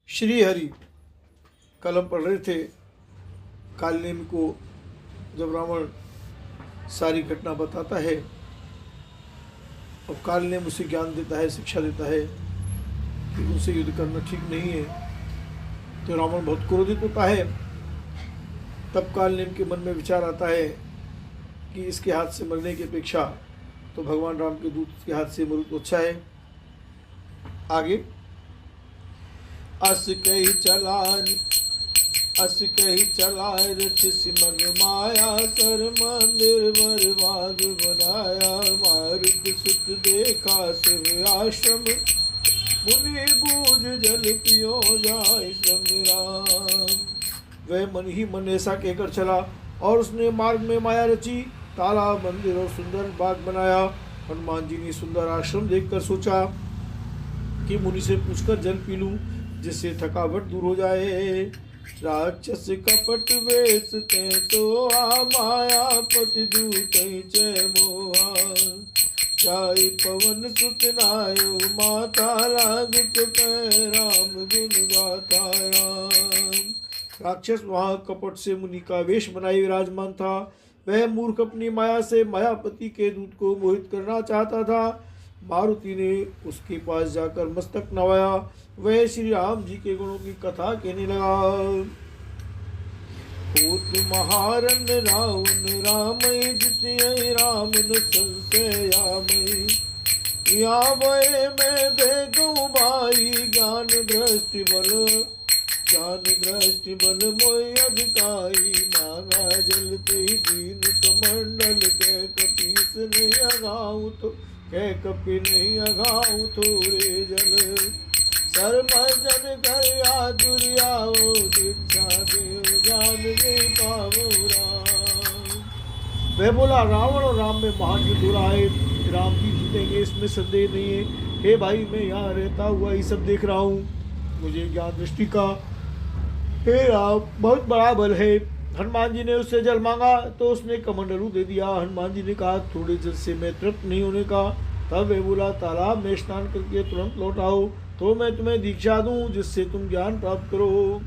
श्री हरि कलम पढ़ रहे थे। कालनेमी को जब रावण सारी घटना बताता है और कालनेमी उसे ज्ञान देता है, शिक्षा देता है कि उनसे युद्ध करना ठीक नहीं है, तो रावण बहुत क्रोधित होता है। तब कालनेमी के मन में विचार आता है कि इसके हाथ से मरने की अपेक्षा तो भगवान राम के दूत के हाथ से मरूं तो अच्छा है। आगे अस कही चलाए रथ सिमग माया, कर मंदिर वर बाग बनाया। मारुत सुत देखा शिव आश्रम, मुनि बूझ जल पियो जाय समराम। वह मन ही मन ऐसा कहकर चला और उसने मार्ग में माया रची, तालाब मंदिर और सुंदर बाग बनाया। हनुमान जी ने सुंदर आश्रम देखकर सोचा कि मुनि से पूछकर जल पी लूं, जिससे थकावट दूर हो जाए। राक्षस कपट वेश ते तो मायापति दूत जय मोहा। जाय पवन सुत नायो, माता लागत राम गुण गाता राम। राक्षस वहाँ कपट से मुनि का वेश बनाए विराजमान था। वह मूर्ख अपनी माया से मायापति के दूत को मोहित करना चाहता था। मारुति ने उसके पास जाकर मस्तक नवाया। वह श्री राम जी के गुणों की कथा कहने लगा। पूत महारन रावण रामय, जितय राम न संशयामय। या वह मैं देखूं भाई, ज्ञान दृष्टि बल मोय अधिकाई। मांगा जल ते दीन कमंडल, के कपीस नहीं अगाऊं तो कह कपि नहीं अघाऊं थोड़े जल। सर्वजन कर आतुरियाओ, दीक्षा देव जान नहीं पावो राम। वह बोला, रावण और राम में महान युद्ध हो रहा है, राम जी जीतेंगे इसमें संदेह नहीं है। हे भाई, मैं यहाँ रहता हुआ ये सब देख रहा हूँ, मुझे ज्ञान दृष्टि का हे राम बहुत बड़ा बल है। हनुमान जी ने उससे जल मांगा तो उसने कमंडलू दे दिया। हनुमान जी ने कहा, थोड़े जल से मैं तृप्त नहीं होने का। तब वे बोला, तालाब में स्नान करके तुरंत लौट आओ तो मैं तुम्हें दीक्षा दूं, जिससे तुम ज्ञान प्राप्त करो।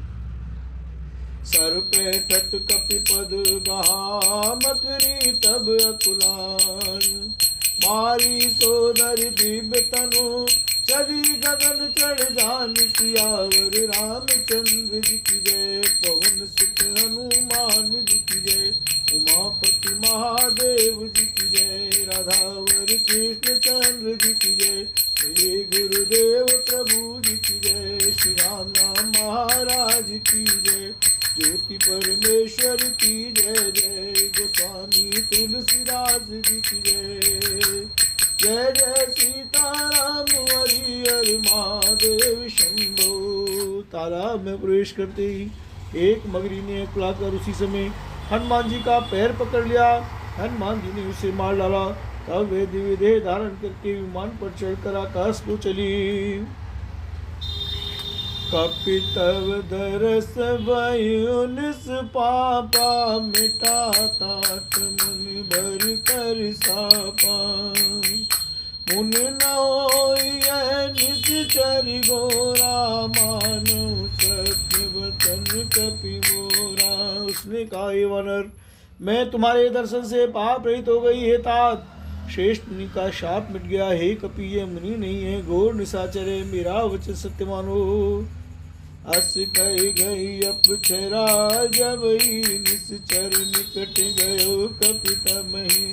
सर पे तट कपिपद गहा, मकरी तब अकुलान। मारी सोदर दिव्य तनु, चली गगन चढ़ जान। सियावर रामचंद्र जी की जय, पवन सुत हनुमान जी की जय। उमापति महादेव जी की जय, राधावर कृष्ण चंद्र जी की जय। मेरे गुरुदेव प्रभु जी की जय, श्री राम महाराज की जय। ज्योति परमेश्वर की जय जय, गोस्वामी तुलसीदास जी की जय। जय जय सीताराम हरि हर महादेव शंभो। तालाब में प्रवेश करते ही एक मगरी ने अकुलाकर उसी समय हनुमान जी का पैर पकड़ लिया। हनुमान जी ने उसे मार डाला। तब वे दिव्य देह धारण करके विमान पर चढ़कर आकाश को चली। कपितव दरस भयुनिस पापा, मिटा तात मुनि भर कर सापा। मुनि न होइए निश्चर गोरा, मानो सत्य वचन कपि मोरा। उसने कहा, हे वानर, मैं तुम्हारे दर्शन से पाप रहित हो गई है तात। श्रेष्ठ मुनि का शाप मिट गया। हे कपि, ये मुनि नहीं है, घोर निशाचर है, मेरा वचन सत्य मानो। अस कही गई अपछरा, जब ही निश्चर निकट गयो कपि तमहि।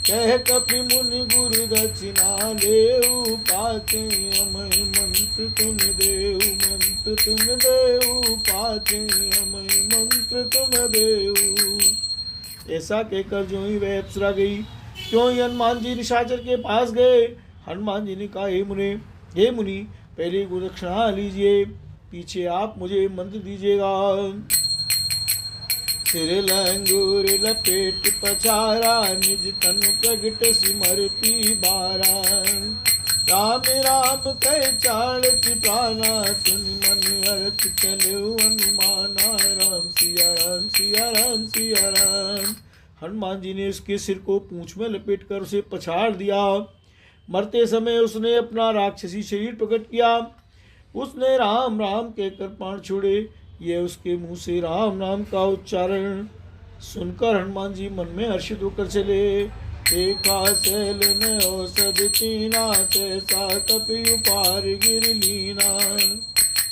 कह कपि मुनि गुरु दक्षिणा लेऊ, पाते अमय मंत्र तुम देऊ। मंत्र तुम देऊ, पाते अमय मंत्र तुम देऊ। ऐसा कहकर जो ही वह अप्सरा गई, क्यों ही हनुमान जी निशाचर के पास गए। हनुमान जी ने कहा, हे मुनि, पहले गुरुदक्षिणा लीजिए, पीछे आप मुझे मंत्र दीजिएगा। सिर लंगूर लपेट पछारा, निज तन प्रगट सिमरती बारा। राम राम कह चालति प्राणा, सुन मन अर्थ चलो अनुमाना। राम सिया राम सिया राम सिया राम। हनुमान जी ने उसके सिर को पूंछ में लपेट कर उसे पछाड़ दिया। मरते समय उसने अपना राक्षसी शरीर प्रकट किया। उसने राम राम कहकर प्राण छोड़े। यह उसके मुंह से राम नाम का उच्चारण सुनकर हनुमान जी मन में हर्षित होकर चले। देखा सैल न औषध चीना, सहसा कपि उपार गिर लीना।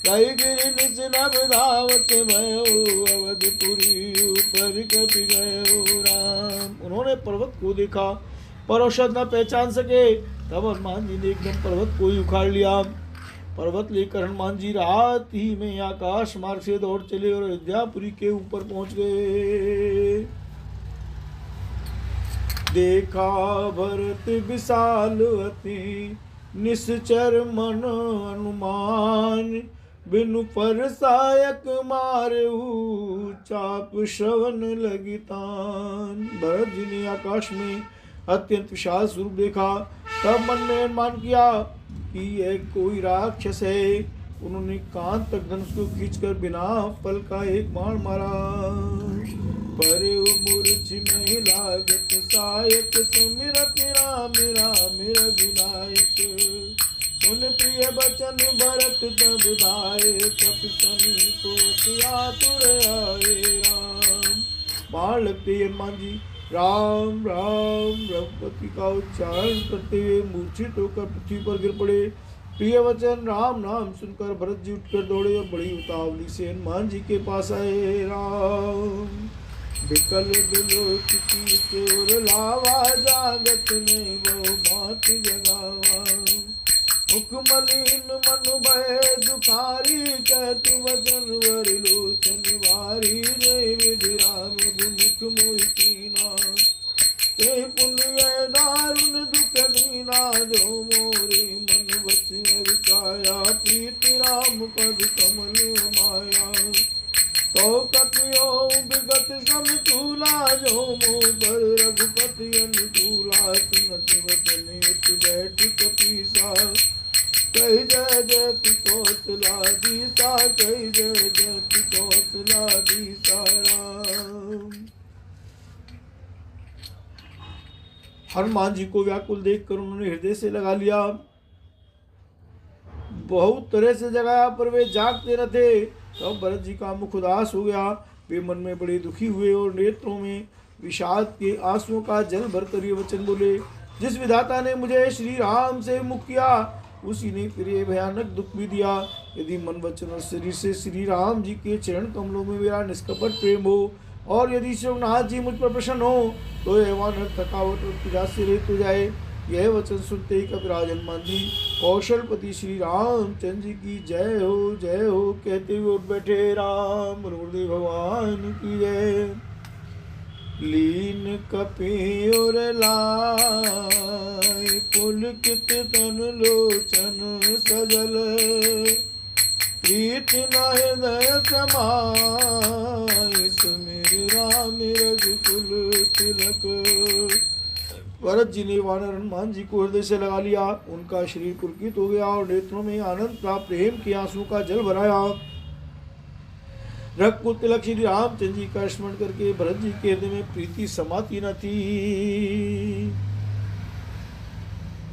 गई गिर निज नभ धावत भयो, अवधपुरी ऊपर कपि गयो राम। उन्होंने पर्वत को देखा पर औषध न पहचान सके। तब हनुमान जी ने एकदम पर्वत को ही उखाड़ लिया। पर्वत लेकर हनुमान जी रात ही में आकाश मार्ग से दौड़ चले और अयोध्यापुरी के ऊपर पहुंच गए। देखा भरत विशाल अति, निश्चर मन हनुमान। बिनु पर सायक मारहु, चाप श्रवण लगितान। भरत जी ने आकाश में अत्यंत विशाल स्वरूप देखा। तब मन में अनुमान किया कि यह कोई राक्षस है। उन्होंने कान तक धनुष को खींचकर बिना पल का एक बाण मारा। पर मूर्छ में लागत सायक, सुमिरत राम राम रघुनायक। सुन प्रिय बचन भरत तब धाये, कपि समीप आतुर आए राम। बाण लगते ही हनुमान जी राम राम रघुपति का उच्चारण करते हुए मूर्छित होकर पृथ्वी पर गिर पड़े। प्रिय वचन राम नाम सुनकर भरत जी उठकर दौड़े और बड़ी उतावली से हनुमान जी के पास आए। राम विकल बिलोचती चोर लावा, जागत में वो बात जगावा। मुख मलिन मन भय दुखारी, कहत वचन वर लोचन वारी। जय विधि राम मुख मोहि कीना, ते पुण्य दारुण दुख दीना। जो मोरे मन वचन काया, प्रीत राम पद कमल माया। तो कपियो विगत समतूला, जो मोह पर रघुपति अनुकूला। सुनत वचन उठ बैठ कपीसा, कही जय जय कौशलाधीसा। कही जय जय कौशलाधीसा राम। हनुमान जी को व्याकुल देखकर उन्होंने हृदय से लगा लिया। बहुत तरह से जगाया पर वे जागते न थे। तब भरत जी का मुख उदास हो गया। वे मन में बड़े दुखी हुए और नेत्रों में विषाद के आंसुओं का जल भरकर ये वचन बोले। जिस विधाता ने मुझे श्री राम से मुक्त किया, उसी ने फिर ये भयानक दुख भी दिया। यदि मन वचन और शरीर से श्री राम जी के चरण कमलों में मेरा निष्कपट प्रेम हो, और यदि श्रीनाथ जी मुझ पर प्रसन्न हो, तो यह वानर थकावट और पीड़ा से रहित हो जाए। यह वचन सुनते ही कपिराज हनुमान जी कौशलपति श्री रामचंद्र जी की जय हो कहते हुए उठ बैठे। राम हृदय भगवान की जय। लीन कपि और लाय, पुलकित तन लोचन सजल। प्रीत न हृदय समाय, सुमिर राम रघुकुल तिलक। भरत जी ने वानर हनुमान जी को हृदय से लगा लिया। उनका शरीर पुलकित हो गया और नेत्रों में आनंद का प्रेम के आंसू का जल भराया। रघुकुल तिलक श्री रामचंद्र जी का स्मरण करके भरत जी के हृदय में प्रीति समाती न थी।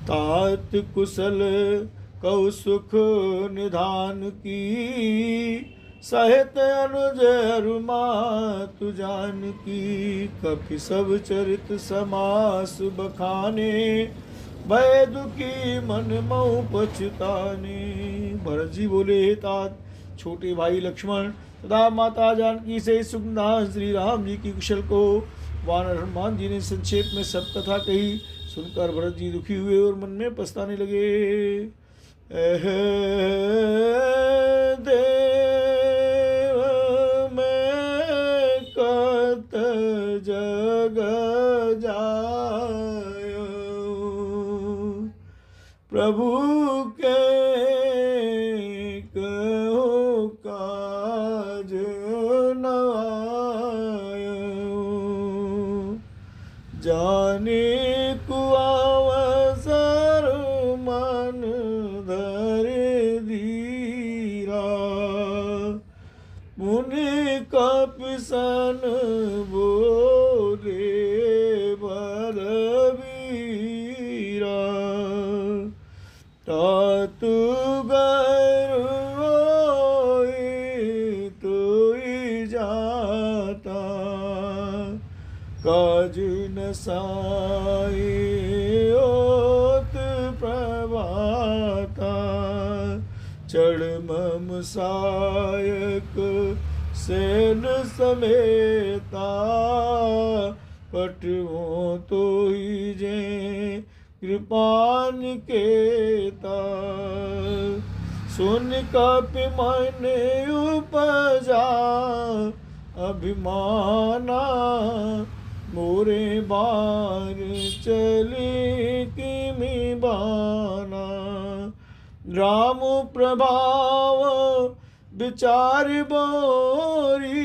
तात कुशल कौ सुख निधान की, सहित अनुज अरुमातु जानकी। कपि सब चरित समास बखाने, भय दुखी मन मऊ पछताने। भरत जी बोले, हे तात, छोटे भाई लक्ष्मण तथा माता जानकी से सुखनाथ श्री राम जी की कुशल को वानर हनुमान जी ने संक्षेप में सब कथा कही। सुनकर भरत जी दुखी हुए और मन में पछताने लगे। देव मैं कत जग जायो, प्रभु के कहो काज न आयो। जाने को अवसर मन धरे धीरा, मुनि कपिसन बोले बलवीरा। तात गरुड़ काज न साए ओत प्रभाता, चढ़ मम सायक सेन समेता, पटवो तो ही जे कृपान केता, सुन कपि मन उपजा अभिमाना, मोरे बार चली किमि बाना, राम प्रभाव विचार बोरी,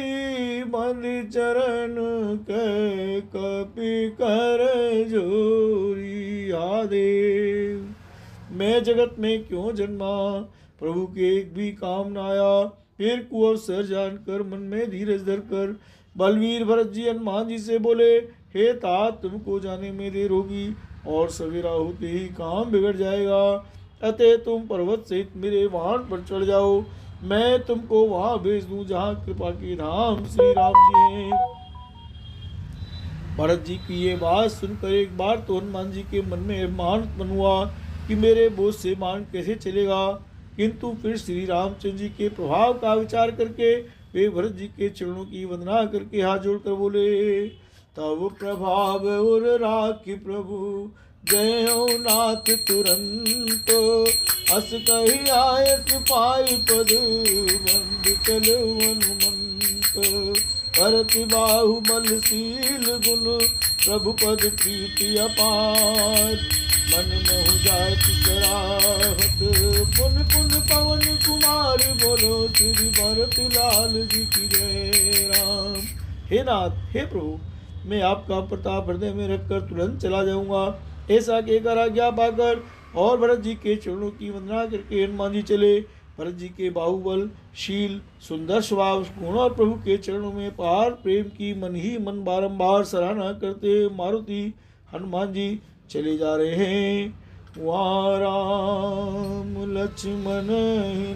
मन चरण के कपि कर जोरी। आदेव मैं जगत में क्यों जन्मा, प्रभु के एक भी काम न आया। फिर कुअवसर जानकर मन में धीरज धर कर बलवीर भरत जी हनुमान जी से बोले, हे तात तुमको जाने में देर होगी और सवेरा होते ही काम बिगड़ जाएगा, अतः तुम पर्वत सहित मेरे वाहन पर चढ़ जाओ, मैं तुमको वहां भेज दूं जहाँ कृपा के धाम श्री राम जी हैं। भरत जी की ये बात सुनकर एक बार तो हनुमान जी के मन में अभिमान उत्पन्न हुआ कि मेरे बोझ से मान कैसे चलेगा, किंतु फिर श्री रामचंद्र जी के प्रभाव का विचार करके वे भरत जी के चरणों की वंदना करके हाथ जोड़कर बोले, तब प्रभाव और राखी प्रभु जय नाथ तुरंत, अस कही आयत पाई पद बंद चलो हनुमंत, करत बाहु बलशील गुण प्रभु पद प्रीति अपार, मन मोह जात सराहत पुन पुन पवन कुमार, बोलो श्री भरत लाल जी की जय राम। हे नाथ, हे प्रभु, मैं आपका प्रताप हृदय में रखकर तुरंत चला जाऊंगा। ऐसा कहकर आज्ञा पाकर और भरत जी के चरणों की वंदना करके हनुमान जी चले। भरत जी के बाहुबल, शील, सुंदर स्वभाव गुण और प्रभु के चरणों में पार प्रेम की मन ही मन बारंबार सराहना करते मारुति हनुमान जी चले जा रहे हैं। वहाँ राम लक्ष्मण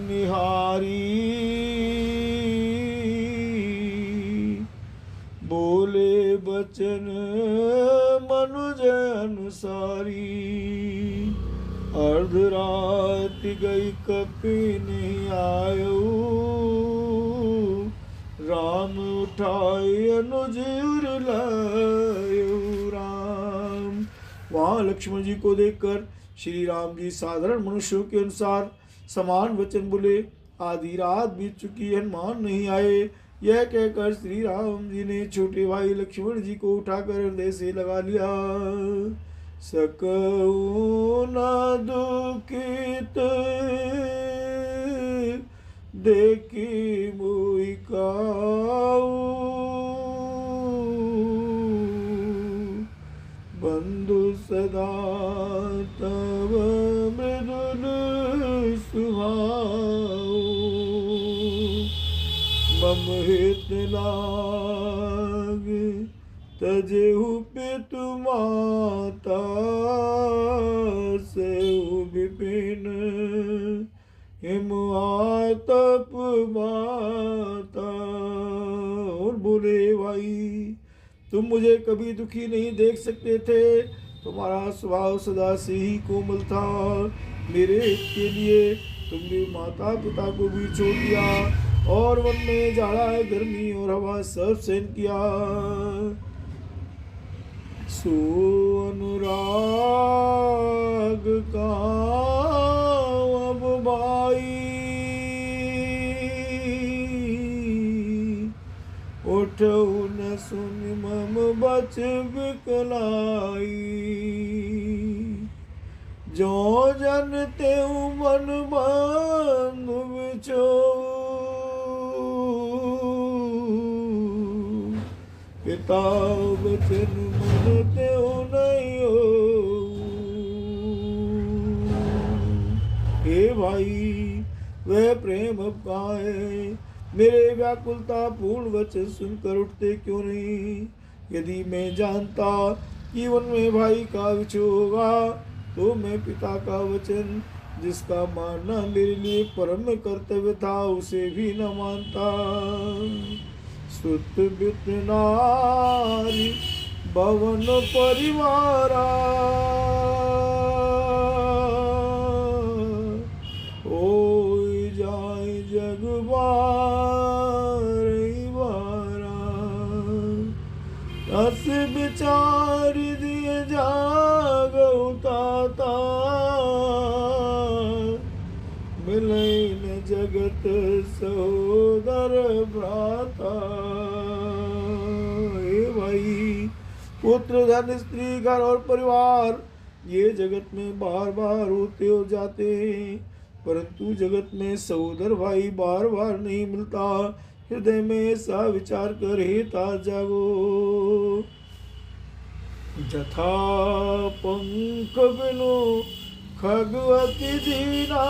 निहारी, बोले बचन मनुज अनुसारी, अर्धरात गई कपि नहीं आयो, राम उठाए अनुज उर लायो राम। वहाँ लक्ष्मण जी को देखकर श्री राम जी साधारण मनुष्यों के अनुसार समान वचन बोले, आधी रात बीत चुकी, हनुमान नहीं आए। यह कहकर श्री राम जी ने छोटे भाई लक्ष्मण जी को उठाकर हृदय से लगा लिया। सकऊ न दुखित देखी मोहि काऊ, बंधु सदा तव मृदुल सुहाऊ, मम हित लाग तजेहु पितु माता, सेहु विपिन हिम आतप माता। और बोले, भाई तुम मुझे कभी दुखी नहीं देख सकते थे, तुम्हारा स्वभाव सदा से ही कोमल था। मेरे हित के लिए तुमने माता पिता को भी छोड़ दिया और वन में जाड़ा गर्मी और हवा सब सहन किया। सो अनुराग का अब भाई, उठऊ न सुन मम बच बिकलाई, जो जन तेऊ मन बंधु बिछो, पिता बचन मन तेऊ नहीं हो। हे भाई, वह प्रेम अब कहाँ है? मेरे व्याकुलता पूर्ण वचन सुनकर उठते क्यों नहीं? यदि मैं जानता कि वन में भाई का विछोह होगा, तो मैं पिता का वचन, जिसका मानना मेरे लिए परम कर्तव्य था, उसे भी न मानता। सुत बित नारी भवन परिवारा होई जाय जग बारा रस विचार दिए जागो ताता मिले न जगत सहोदर भ्राता। हे भाई, पुत्र धन स्त्री घर और परिवार ये जगत में बार बार होते हो जाते हैं, परंतु जगत में सहोदर भाई बार बार नहीं मिलता। हृदय में ऐसा विचार कर हे तात जागो। जथा पंख बिनु खगवती दीना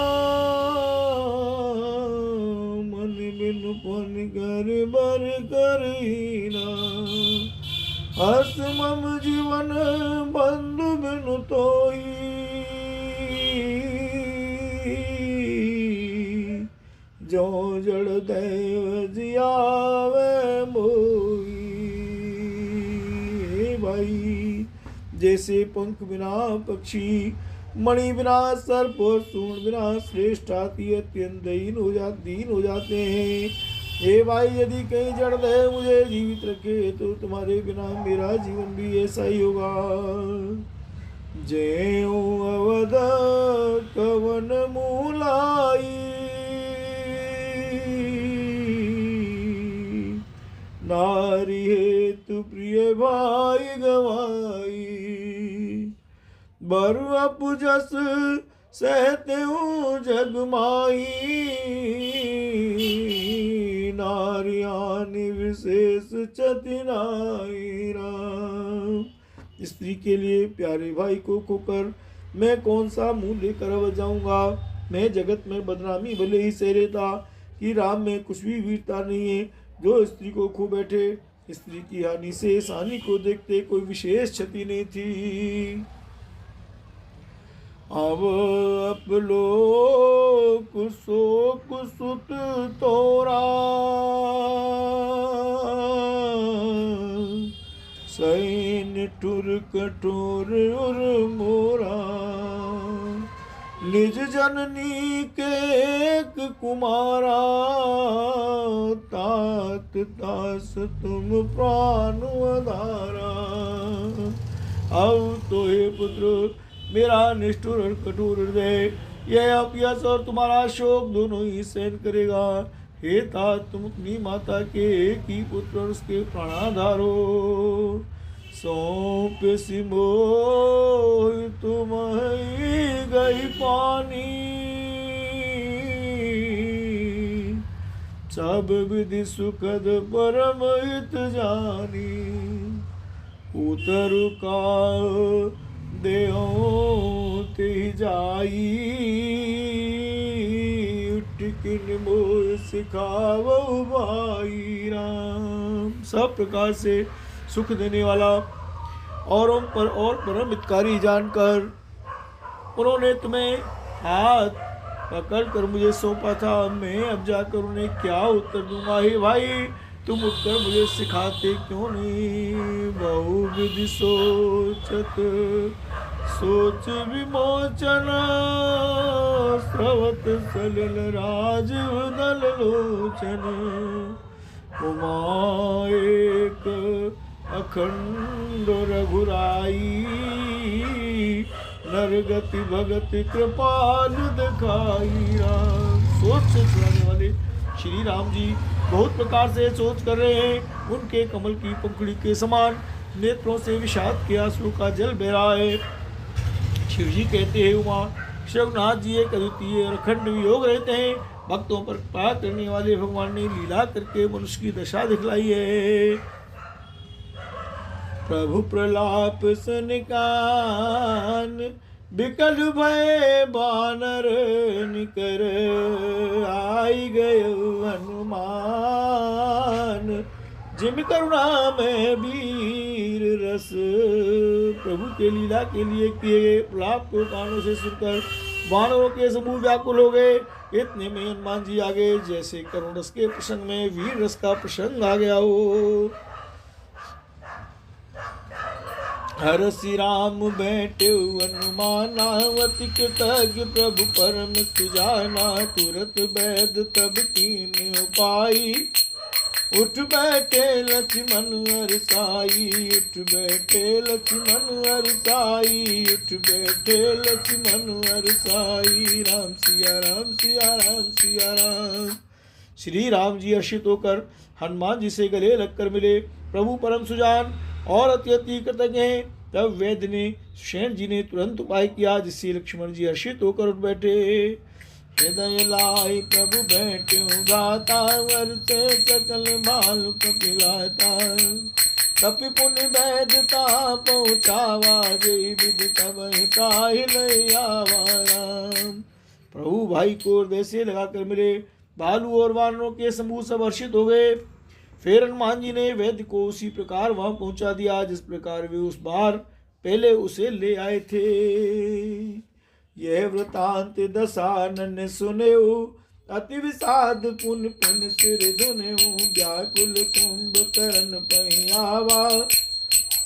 मन बिनु पन कर बर करीना हस मम जीवन बंधु बिनु तोई जो जड़ दैव जियावे मोई। हे भाई, जैसे पंख बिना पक्षी, मणि बिना सर्प और सूंड बिना श्रेष्ठ हाथी अत्यंत दीन हो जाते हैं। हे भाई, यदि कहीं जड़ दे मुझे जीवित रखे तो तुम्हारे बिना मेरा जीवन भी ऐसा ही होगा। जय अवध कवन मूलाई नारी हेतु प्रिय भाई गवाई बर अपजस सहते हूँ जग माही नारियानि विशेष चतिनाई राम। स्त्री के लिए प्यारे भाई को खोकर मैं कौन सा मुंह लेकर अब जाऊंगा। मैं जगत में बदनामी भले ही सह लेता कि राम में कुछ भी वीरता नहीं है। जो स्त्री को खो बैठे, स्त्री की हानि से इस हानि को देखते कोई विशेष क्षति नहीं थी। अब अपलोक शोक सुत तोरा सैन ठुर कठोर उर मोरा निज जननी के एक कुमारा तात दास तुम प्राण आधारा। अब तो हे पुत्र मेरा निष्ठुर और कठोर हृदय यह अपयश और तुम्हारा शोक दोनों ही सहन करेगा। हे तात, तुम अपनी माता के एक ही पुत्र और उसके प्राणाधार हो। सौंप सिमोह तुम गई पानी सब विधि सुखद परम हित जानी उतर का देहो ते जाई टिकिन मोह सिखावो भाई राम। सब प्रकार से सुख देने वाला औरों पर और परम हितकारी जानकर उन्होंने तुम्हें हाथ पकड़ कर मुझे सौंपा था। मैं अब जाकर उन्हें क्या उत्तर दूंगा। हे भाई, तुम उत्तर मुझे सिखाते क्यों नहीं। बहुविधि सोचत सोच विमोचन स्रवत सलिल राजीव दल लोचन उमा एक अखंड रघुराई नरगति भगति कृपाल दिखाई राम। सोच से छुड़ाने वाले श्री राम जी बहुत प्रकार से सोच कर रहे हैं। उनके कमल की पंखुड़ी के समान नेत्रों से विषाद के आंसू का जल बह रहा है। शिव जी कहते हैं उमा शिवनाथ जी एक अद्वितीय और अखंड वियोग रहते हैं। भक्तों पर कृपा करने वाले भगवान ने लीला करके मनुष्य की दशा दिखलाई है। प्रभु प्रलाप सनिकान बिकल भय बानर निकर आई गए हनुमान जिम करुणा में वीर रस। प्रभु के लीला के लिए किए गए प्रलाप को कानों से सुनकर वानरों के समूह व्याकुल हो गए। इतने में हनुमान जी आ गए जैसे करुण रस के प्रसंग में वीर रस का प्रसंग आ गया हो। हरसि राम बैठे हनुमानावति कृतज्ञ प्रभु परम सुजाना। तुरत वैद तब कीन उपाई, उठ बैठे लक्ष्मण हरसाई। उठ बैठे लक्ष्मण हरसाई, उठ बैठे लक्ष्मण हरसाई। राम सिया राम सिया राम सिया राम। श्री राम जी हर्षित होकर हनुमान जी से गले लगकर मिले। प्रभु परम सुजान और अति कृतज्ञ हैं। तब वैद्य ने सुषेण जी ने तुरंत उपाय किया, जिससे लक्ष्मण जी हर्षित होकर उठ बैठे। हृदय लाई प्रभु बैठे गाता, वर्षे सकल भालु कपिलाता। कपि पुण्य वैद्यता पहुँचावा, जय विधि तब ताहि लय आवा राम। प्रभु भाई को हृदय से लगाकर मिले। भालू और वानरों के समूह सब हर्षित हो गए। फिर हनुमान जी ने वैद्य को उसी प्रकार वहां पहुंचा दिया, जिस प्रकार वे उस बार पहले उसे ले आए थे। यह वृतांत दशानन सुनेऊ, अति विषाद पुन पुन सिर धुनेऊ। व्याकुल कुंभकर्ण पहियावा,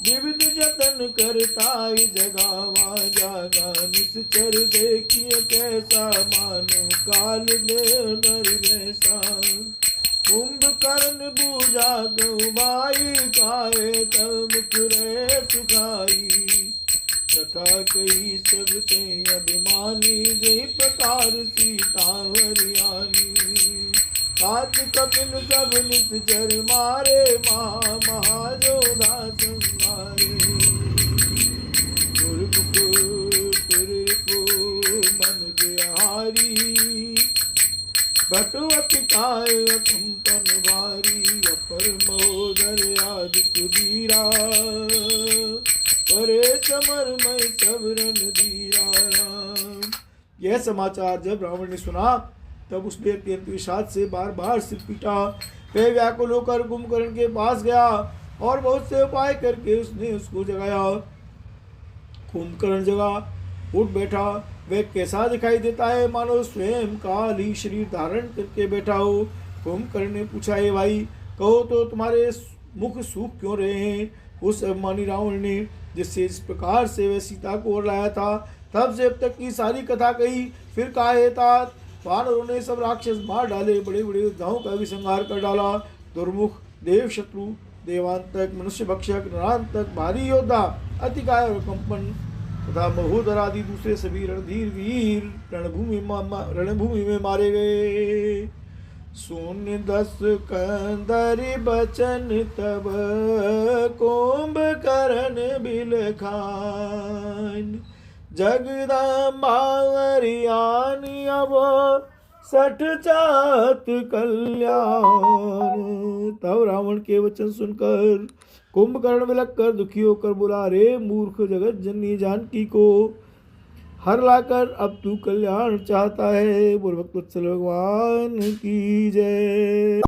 विविध जतन करताई जगावा। जागा निश्चर देखिए कैसा, मानो काल देव नर वैसा। कुंभकर्ण बूझा गौबाई, काहे तब मुख रहे सुखाई। तथा कई सब ते अभिमानी, जय प्रकार सीता हरियाणी। काज कपिन सब निश्चर मारे, महाजोधा संहारे। दुर्मुख पुरको मनुज हारी, भटवत काय कंपन भारी। अपर महोदर आदि कुबीरा, परे समरमय सब रणधीरा राम। यह समाचार जब रावण ने सुना, तब उसने अत्यंत विषाद से बार बार सिर पीटा। वह व्याकुल होकर कुंभकर्ण के पास गया और बहुत से उपाय करके उसने उसको जगाया। कुंभकर्ण जगा, उठ बैठा। वह कैसा दिखाई देता है, मानो स्वयं काल ही शरीर धारण करके बैठा हो। कुंभकर्ण ने पूछा, हे भाई, कहो तो तुम्हारे मुख सूख क्यों रहे हैं? उस अभिमानी रावण ने जिससे इस प्रकार से वह सीता को और लाया था, तब से अब तक की सारी कथा कही। फिर कहा, हे तात, वानरों ने सब राक्षस मार डाले, बड़े बड़े योद्धाओं का भी संहार कर डाला। दुर्मुख, देव शत्रु, देवांतक, मनुष्य भक्षक, नरांतक, भारी योद्धा, अतिकाय और कंपन तथा महोदर आदि दूसरे सभी रणधीर वीर रणभूमि में मारे गए। सुन दस कंदरि बचन तब, कुंभकर्ण बिलखान। जगदम्बा हरियाणी अब, सठ जात कल्याण। तब रावण के वचन सुनकर कुंभकर्ण विलख कर दुखी होकर बोला, रे मूर्ख, जगत जननी जानकी को हर लाकर अब तू कल्याण चाहता है। बोल भक्तवत्सल भगवान की जय।